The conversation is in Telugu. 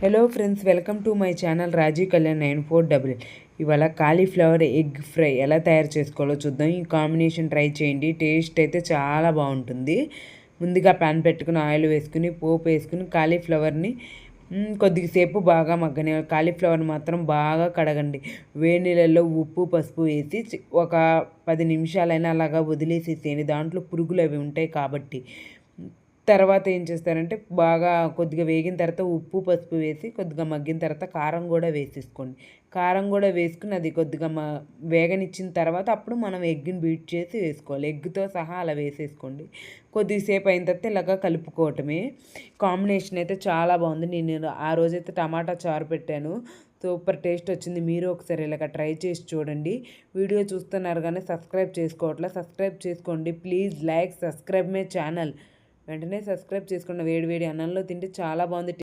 Hello friends, welcome to my channel Raji Kalyan 9488. ఇవాళ కాలీఫ్లవర్ ఎగ్ ఫ్రై ఎలా తయారు చేసుకోవాలో చూద్దాం. ఈ కాంబినేషన్ ట్రై చేయండి, టేస్ట్ అయితే చాలా బాగుంటుంది. ముందుగా ప్యాన్ పెట్టుకుని ఆయిల్ వేసుకుని పోపు వేసుకుని కాలీఫ్లవర్ని కొద్దిసేపు బాగా మగ్గని. కాలీఫ్లవర్ మాత్రం బాగా కడగండి. వేడి నీళ్ళల్లో ఉప్పు పసుపు వేసి ఒక 10 నిమిషాలైనా అలాగా వదిలేసేసేయండి. దాంట్లో పురుగులు అవి ఉంటాయి కాబట్టి. తర్వాత ఏం చేస్తారంటే బాగా కొద్దిగా వేగిన తర్వాత ఉప్పు పసుపు వేసి కొద్దిగా మగ్గిన తర్వాత కారం కూడా వేసేసుకోండి. కారం కూడా వేసుకుని అది కొద్దిగా వేగనిచ్చిన తర్వాత అప్పుడు మనం ఎగ్ని బీట్ చేసి వేసుకోవాలి. ఎగ్తో సహా అలా వేసేసుకోండి. కొద్దిసేపు అయిన తర్వాత ఇలాగా కలుపుకోవటమే. కాంబినేషన్ అయితే చాలా బాగుంది. నేను ఆ రోజైతే టమాటా చారు పెట్టాను, సూపర్ టేస్ట్ వచ్చింది. మీరు ఒకసారి ఇలాగ ట్రై చేసి చూడండి. వీడియో చూస్తున్నారు కానీ సబ్స్క్రైబ్ చేసుకోవట్లేదు, సబ్స్క్రైబ్ చేసుకోండి please. Like subscribe my channel. వెంటనే సబ్స్క్రైబ్ చేసుకోండి. వేడి వేడి అన్నంలో తింటే చాలా బాగుంది.